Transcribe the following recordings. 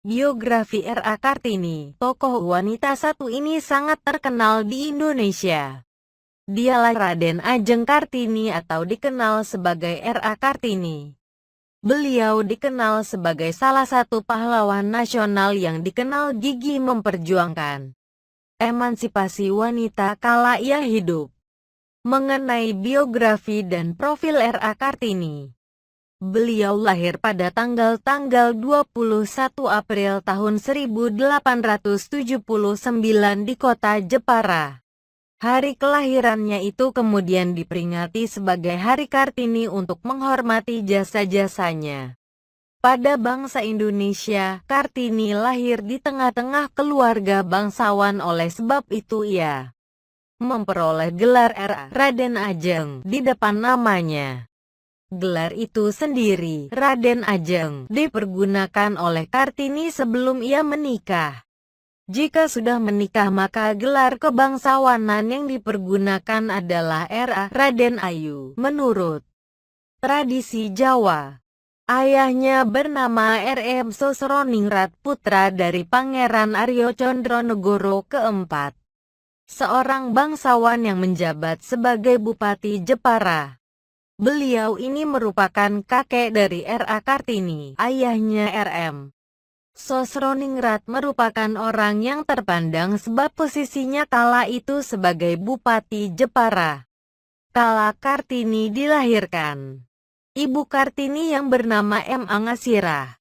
Biografi R.A. Kartini, tokoh wanita satu ini sangat terkenal di Indonesia. Dialah Raden Ajeng Kartini atau dikenal sebagai R.A. Kartini. Beliau dikenal sebagai salah satu pahlawan nasional yang dikenal gigih memperjuangkan emansipasi wanita kala ia hidup. Mengenai biografi dan profil R.A. Kartini, beliau lahir pada tanggal 21 April tahun 1879 di kota Jepara. Hari kelahirannya itu kemudian diperingati sebagai Hari Kartini untuk menghormati jasa-jasanya pada bangsa Indonesia. Kartini lahir di tengah-tengah keluarga bangsawan, oleh sebab itu ia memperoleh gelar R.A. Raden Ajeng di depan namanya. Gelar itu sendiri, Raden Ajeng, dipergunakan oleh Kartini sebelum ia menikah. Jika sudah menikah maka gelar kebangsawanan yang dipergunakan adalah R.A. Raden Ayu. Menurut tradisi Jawa, ayahnya bernama R.M. Sosroningrat, putra dari Pangeran Aryo Condronegoro keempat, seorang bangsawan yang menjabat sebagai Bupati Jepara. Beliau ini merupakan kakek dari R.A. Kartini. Ayahnya R.M. Sosroningrat merupakan orang yang terpandang sebab posisinya kala itu sebagai Bupati Jepara kala Kartini dilahirkan. Ibu Kartini yang bernama M. Angasirah.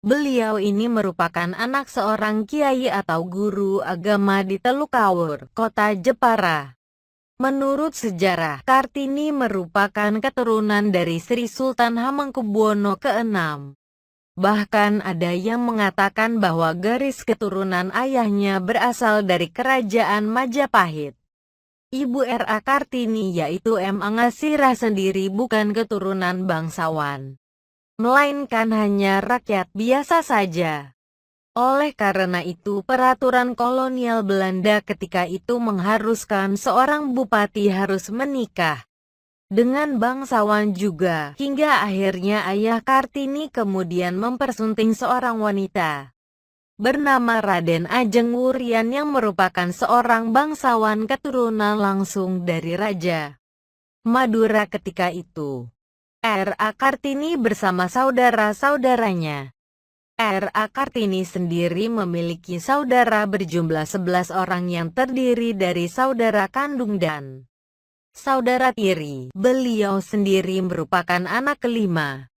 Beliau ini merupakan anak seorang kiai atau guru agama di Telukawur, kota Jepara. Menurut sejarah, Kartini merupakan keturunan dari Sri Sultan Hamengkubuwono ke-6. Bahkan ada yang mengatakan bahwa garis keturunan ayahnya berasal dari kerajaan Majapahit. Ibu R.A. Kartini yaitu M. Angasirah sendiri bukan keturunan bangsawan, melainkan hanya rakyat biasa saja. Oleh karena itu peraturan kolonial Belanda ketika itu mengharuskan seorang bupati harus menikah dengan bangsawan juga, hingga akhirnya ayah Kartini kemudian mempersunting seorang wanita bernama Raden Ajeng Wurian yang merupakan seorang bangsawan keturunan langsung dari Raja Madura ketika itu. R.A. Kartini bersama saudara-saudaranya. R.A. Kartini sendiri memiliki saudara berjumlah 11 orang yang terdiri dari saudara kandung dan saudara tiri. Beliau sendiri merupakan anak kelima.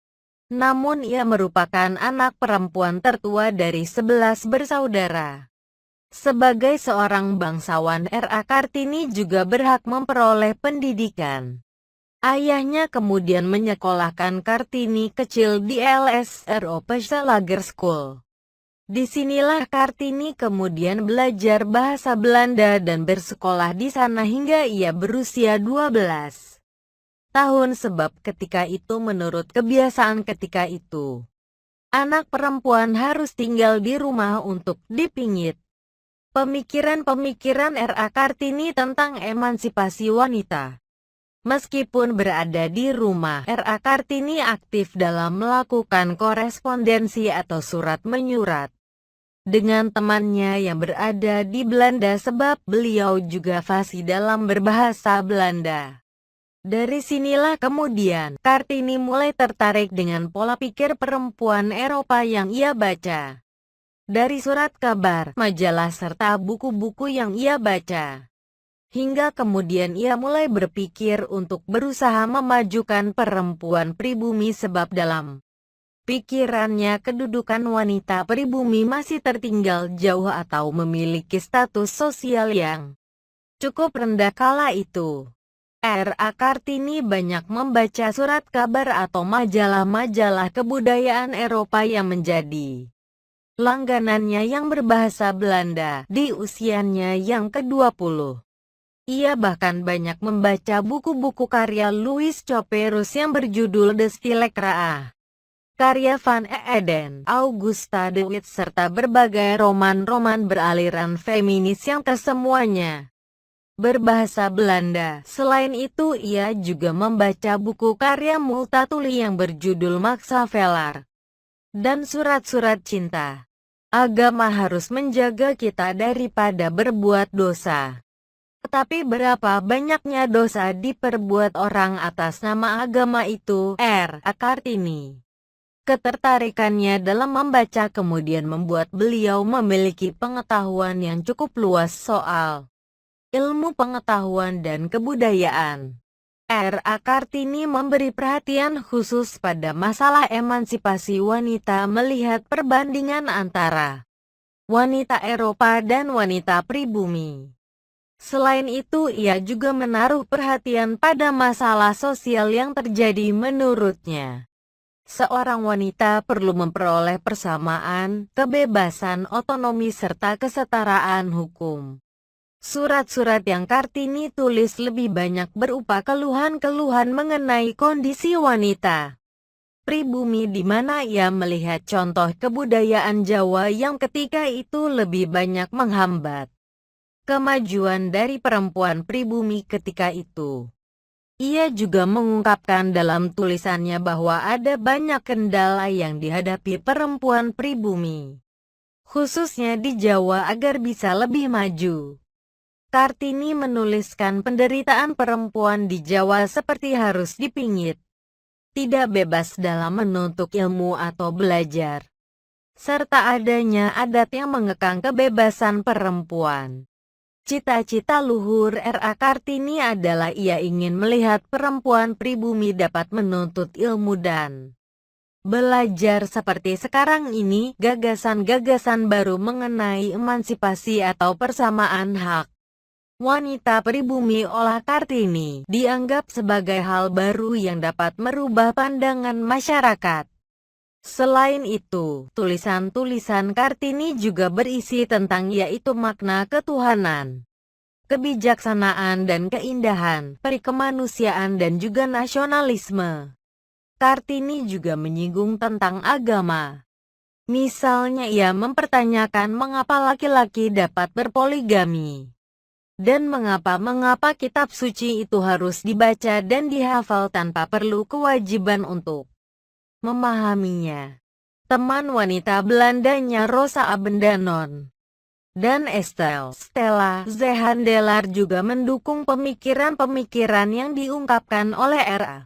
Namun ia merupakan anak perempuan tertua dari 11 bersaudara. Sebagai seorang bangsawan, R.A. Kartini juga berhak memperoleh pendidikan. Ayahnya kemudian menyekolahkan Kartini kecil di LSRO Lager School. Disinilah Kartini kemudian belajar bahasa Belanda dan bersekolah di sana hingga ia berusia 12 tahun, sebab ketika itu menurut kebiasaan ketika itu, anak perempuan harus tinggal di rumah untuk dipingit. Pemikiran-pemikiran R.A. Kartini tentang emansipasi wanita. Meskipun berada di rumah, R.A. Kartini aktif dalam melakukan korespondensi atau surat menyurat dengan temannya yang berada di Belanda sebab beliau juga fasih dalam berbahasa Belanda. Dari sinilah kemudian Kartini mulai tertarik dengan pola pikir perempuan Eropa yang ia baca dari surat kabar, majalah serta buku-buku yang ia baca. Hingga kemudian ia mulai berpikir untuk berusaha memajukan perempuan pribumi sebab dalam pikirannya kedudukan wanita pribumi masih tertinggal jauh atau memiliki status sosial yang cukup rendah kala itu. R.A. Kartini banyak membaca surat kabar atau majalah-majalah kebudayaan Eropa yang menjadi langganannya yang berbahasa Belanda di usianya yang ke-20. Ia bahkan banyak membaca buku-buku karya Louis Couperus yang berjudul The Stilekra, karya Van Eeden, Augusta de Wit, serta berbagai roman-roman beraliran feminis yang tersemuanya berbahasa Belanda. Selain itu ia juga membaca buku karya Multatuli yang berjudul Machiavelli dan surat-surat cinta. Agama harus menjaga kita daripada berbuat dosa. Tetapi berapa banyaknya dosa diperbuat orang atas nama agama itu? R. A. Kartini. Ketertarikannya dalam membaca kemudian membuat beliau memiliki pengetahuan yang cukup luas soal ilmu pengetahuan dan kebudayaan. R. A. Kartini memberi perhatian khusus pada masalah emansipasi wanita melihat perbandingan antara wanita Eropa dan wanita pribumi. Selain itu, ia juga menaruh perhatian pada masalah sosial yang terjadi menurutnya. Seorang wanita perlu memperoleh persamaan, kebebasan, otonomi serta kesetaraan hukum. Surat-surat yang Kartini tulis lebih banyak berupa keluhan-keluhan mengenai kondisi wanita pribumi di mana ia melihat contoh kebudayaan Jawa yang ketika itu lebih banyak menghambat kemajuan dari perempuan pribumi ketika itu. Ia juga mengungkapkan dalam tulisannya bahwa ada banyak kendala yang dihadapi perempuan pribumi, khususnya di Jawa agar bisa lebih maju. Kartini menuliskan penderitaan perempuan di Jawa seperti harus dipingit, tidak bebas dalam menuntut ilmu atau belajar, serta adanya adat yang mengekang kebebasan perempuan. Cita-cita luhur R. A. Kartini adalah ia ingin melihat perempuan pribumi dapat menuntut ilmu dan belajar seperti sekarang ini. Gagasan-gagasan baru mengenai emansipasi atau persamaan hak wanita pribumi oleh Kartini dianggap sebagai hal baru yang dapat merubah pandangan masyarakat. Selain itu, tulisan-tulisan Kartini juga berisi tentang yaitu makna ketuhanan, kebijaksanaan dan keindahan, perikemanusiaan dan juga nasionalisme. Kartini juga menyinggung tentang agama. Misalnya ia mempertanyakan mengapa laki-laki dapat berpoligami, dan mengapa kitab suci itu harus dibaca dan dihafal tanpa perlu kewajiban untuk memahaminya. Teman wanita Belandanya Rosa Abendanon dan Stella Zehandelar juga mendukung pemikiran-pemikiran yang diungkapkan oleh R. A.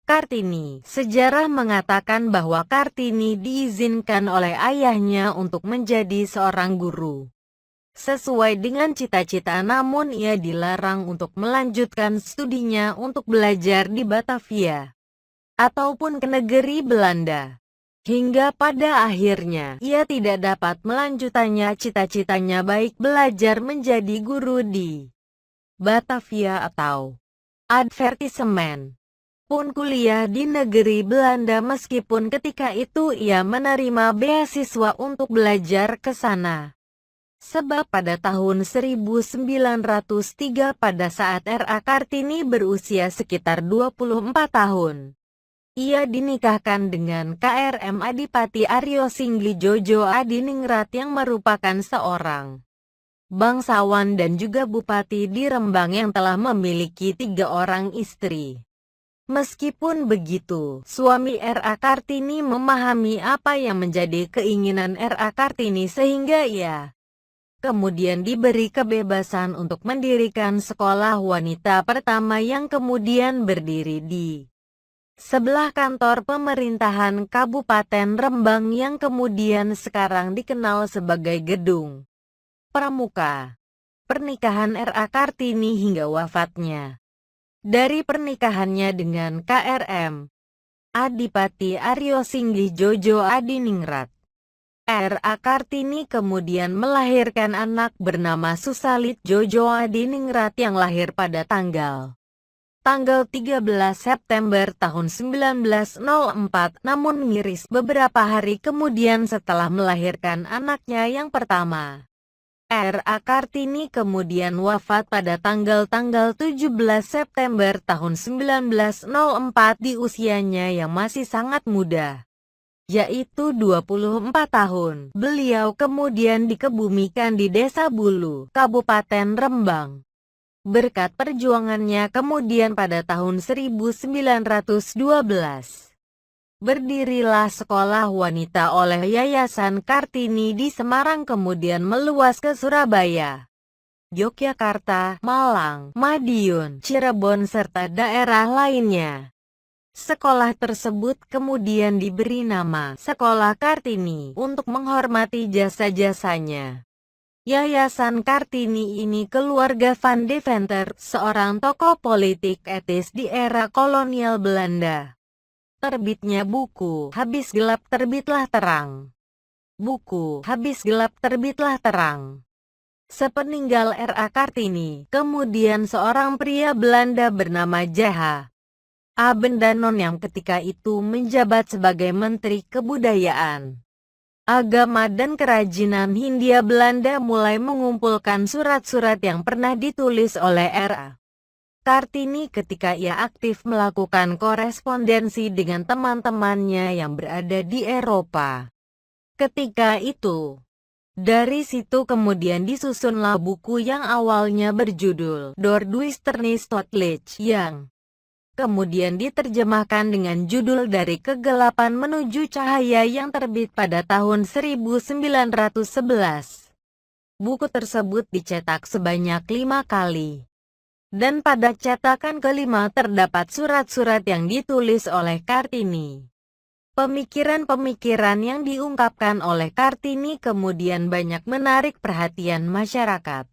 Kartini. Sejarah mengatakan bahwa Kartini diizinkan oleh ayahnya untuk menjadi seorang guru sesuai dengan cita-cita, namun ia dilarang untuk melanjutkan studinya untuk belajar di Batavia ataupun ke negeri Belanda. Hingga pada akhirnya, ia tidak dapat melanjutkannya cita-citanya baik belajar menjadi guru di Batavia atau advertisement pun kuliah di negeri Belanda meskipun ketika itu ia menerima beasiswa untuk belajar ke sana. Sebab pada tahun 1903 pada saat R. A. Kartini berusia sekitar 24 tahun. Ia dinikahkan dengan K.R.M. Adipati Aryo Singli Jojo Adiningrat yang merupakan seorang bangsawan dan juga bupati di Rembang yang telah memiliki 3 orang istri. Meskipun begitu, suami R. A. Kartini memahami apa yang menjadi keinginan R. A. Kartini sehingga ia kemudian diberi kebebasan untuk mendirikan sekolah wanita pertama yang kemudian berdiri di sebelah kantor pemerintahan Kabupaten Rembang yang kemudian sekarang dikenal sebagai Gedung Pramuka. Pernikahan R. A. Kartini hingga wafatnya. Dari pernikahannya dengan K.R.M. Adipati Aryo Singli Jojo Adiningrat, R. A. Kartini kemudian melahirkan anak bernama Susalit Jojo Adiningrat yang lahir pada tanggal 13 September tahun 1904, namun miris beberapa hari kemudian setelah melahirkan anaknya yang pertama. R. A. Kartini kemudian wafat pada tanggal 17 September tahun 1904 di usianya yang masih sangat muda, yaitu 24 tahun. Beliau kemudian dikebumikan di Desa Bulu, Kabupaten Rembang. Berkat perjuangannya kemudian pada tahun 1912, Berdirilah sekolah wanita oleh Yayasan Kartini di Semarang kemudian meluas ke Surabaya, Yogyakarta, Malang, Madiun, Cirebon serta daerah lainnya. Sekolah tersebut kemudian diberi nama Sekolah Kartini untuk menghormati jasa-jasanya. Yayasan Kartini ini keluarga Van Deventer, seorang tokoh politik etis di era kolonial Belanda. Terbitnya buku Habis Gelap Terbitlah Terang. Buku Habis Gelap Terbitlah Terang. Sepeninggal R.A. Kartini, kemudian seorang pria Belanda bernama J.H. Abendanon yang ketika itu menjabat sebagai Menteri Kebudayaan, Agama dan Kerajinan Hindia Belanda mulai mengumpulkan surat-surat yang pernah ditulis oleh R.A. Kartini ketika ia aktif melakukan korespondensi dengan teman-temannya yang berada di Eropa. Ketika itu, dari situ kemudian disusunlah buku yang awalnya berjudul Door Duisternis tot Licht yang kemudian diterjemahkan dengan judul Dari Kegelapan Menuju Cahaya yang terbit pada tahun 1911. Buku tersebut dicetak sebanyak 5 kali. Dan pada cetakan kelima terdapat surat-surat yang ditulis oleh Kartini. Pemikiran-pemikiran yang diungkapkan oleh Kartini kemudian banyak menarik perhatian masyarakat.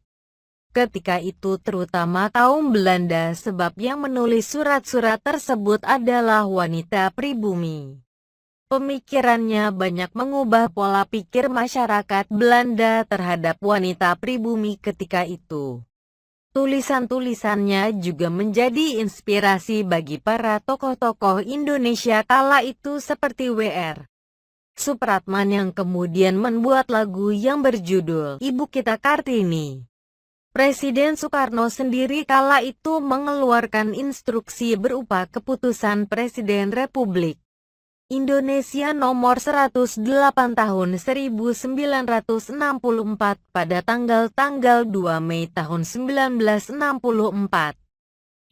Ketika itu terutama kaum Belanda sebab yang menulis surat-surat tersebut adalah wanita pribumi. Pemikirannya banyak mengubah pola pikir masyarakat Belanda terhadap wanita pribumi ketika itu. Tulisan-tulisannya juga menjadi inspirasi bagi para tokoh-tokoh Indonesia kala itu seperti W.R. Supratman yang kemudian membuat lagu yang berjudul Ibu Kita Kartini. Presiden Soekarno sendiri kala itu mengeluarkan instruksi berupa Keputusan Presiden Republik Indonesia Nomor 108 Tahun 1964 pada tanggal 2 Mei tahun 1964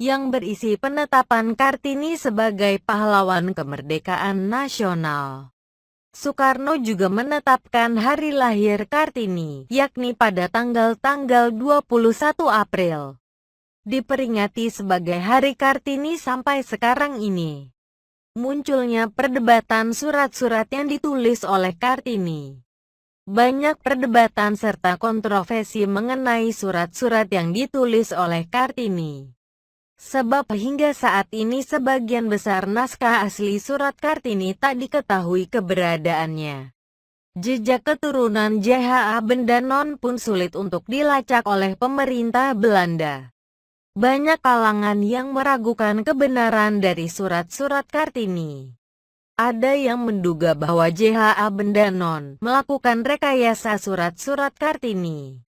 yang berisi penetapan Kartini sebagai pahlawan kemerdekaan nasional. Soekarno juga menetapkan hari lahir Kartini, yakni pada tanggal 21 April. Diperingati sebagai Hari Kartini sampai sekarang ini. Munculnya perdebatan surat-surat yang ditulis oleh Kartini. Banyak perdebatan serta kontroversi mengenai surat-surat yang ditulis oleh Kartini. Sebab hingga saat ini sebagian besar naskah asli surat Kartini tak diketahui keberadaannya. Jejak keturunan J.H. Abendanon pun sulit untuk dilacak oleh pemerintah Belanda. Banyak kalangan yang meragukan kebenaran dari surat-surat Kartini. Ada yang menduga bahwa J.H. Abendanon melakukan rekayasa surat-surat Kartini.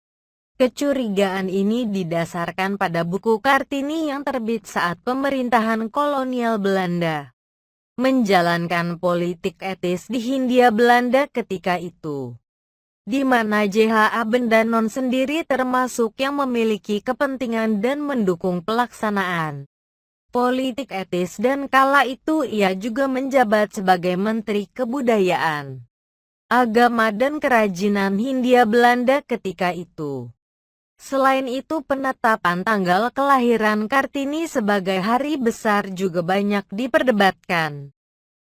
Kecurigaan ini didasarkan pada buku Kartini yang terbit saat pemerintahan kolonial Belanda menjalankan politik etis di Hindia Belanda ketika itu, di mana J.H. Abendanon sendiri termasuk yang memiliki kepentingan dan mendukung pelaksanaan politik etis dan kala itu ia juga menjabat sebagai Menteri Kebudayaan, Agama dan Kerajinan Hindia Belanda ketika itu. Selain itu penetapan tanggal kelahiran Kartini sebagai hari besar juga banyak diperdebatkan.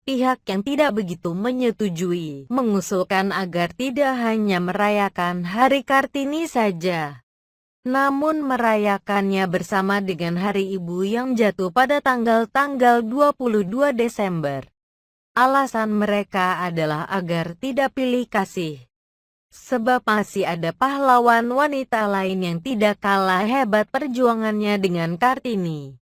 Pihak yang tidak begitu menyetujui mengusulkan agar tidak hanya merayakan Hari Kartini saja, namun merayakannya bersama dengan Hari Ibu yang jatuh pada tanggal 22 Desember. Alasan mereka adalah agar tidak pilih kasih. Sebab masih ada pahlawan wanita lain yang tidak kalah hebat perjuangannya dengan Kartini.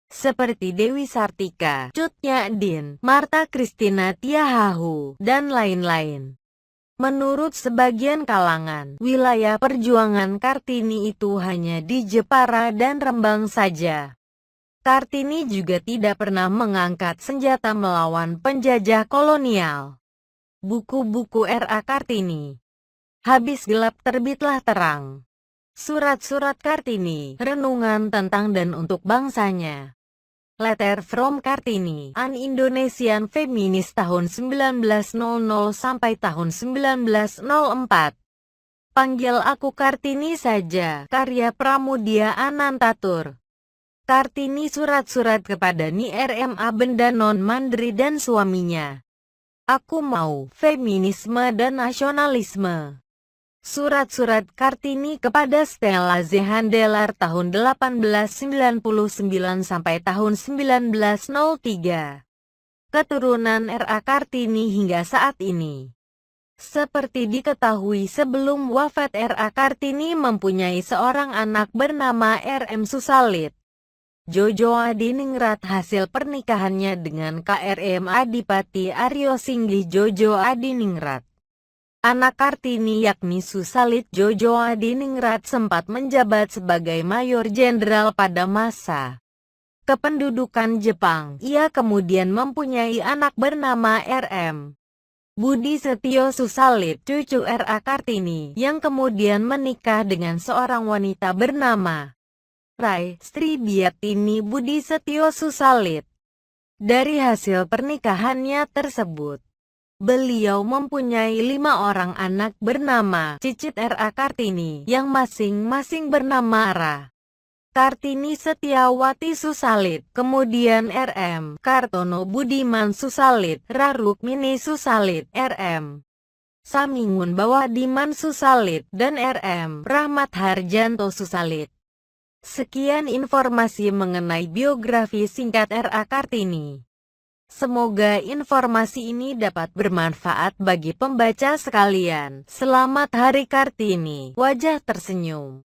Seperti Dewi Sartika, Cut Nyak-Dien, Martha Christina Tiahahu, dan lain-lain. Menurut sebagian kalangan, wilayah perjuangan Kartini itu hanya di Jepara dan Rembang saja. Kartini juga tidak pernah mengangkat senjata melawan penjajah kolonial. Buku-buku R.A. Kartini. Habis Gelap Terbitlah Terang. Surat-surat Kartini, renungan tentang dan untuk bangsanya. Letter from Kartini, an Indonesian feminist tahun 1900 sampai tahun 1904. Panggil aku Kartini saja, karya Pramudia Anantatur. Kartini surat-surat kepada Ni RMA Benda Non-Mandiri dan suaminya. Aku mau feminisme dan nasionalisme. Surat-surat Kartini kepada Stella Zehandelar tahun 1899 sampai tahun 1903. Keturunan R.A. Kartini hingga saat ini. Seperti diketahui sebelum wafat R.A. Kartini mempunyai seorang anak bernama R.M. Susalit. Jojo Adiningrat hasil pernikahannya dengan K.R.M. Adipati Aryo Singgih Jojo Adiningrat. Anak Kartini yakni Susalit Jojo Adiningrat sempat menjabat sebagai Mayor Jenderal pada masa kependudukan Jepang. Ia kemudian mempunyai anak bernama R.M. Budi Setio Susalit, cucu R.A. Kartini, yang kemudian menikah dengan seorang wanita bernama Rai Sri Biatini Budi Setio Susalit. Dari hasil pernikahannya tersebut, beliau mempunyai 5 orang anak bernama Cicit R.A. Kartini, yang masing-masing bernama Ra Kartini Setiawati Susalit, kemudian R.M. Kartono Budiman Susalit, Ra Rukmini Susalit, R.M. Samingun Bawadiman Susalit, dan R.M. Rahmat Harjanto Susalit. Sekian informasi mengenai biografi singkat R.A. Kartini. Semoga informasi ini dapat bermanfaat bagi pembaca sekalian. Selamat Hari Kartini, wajah tersenyum.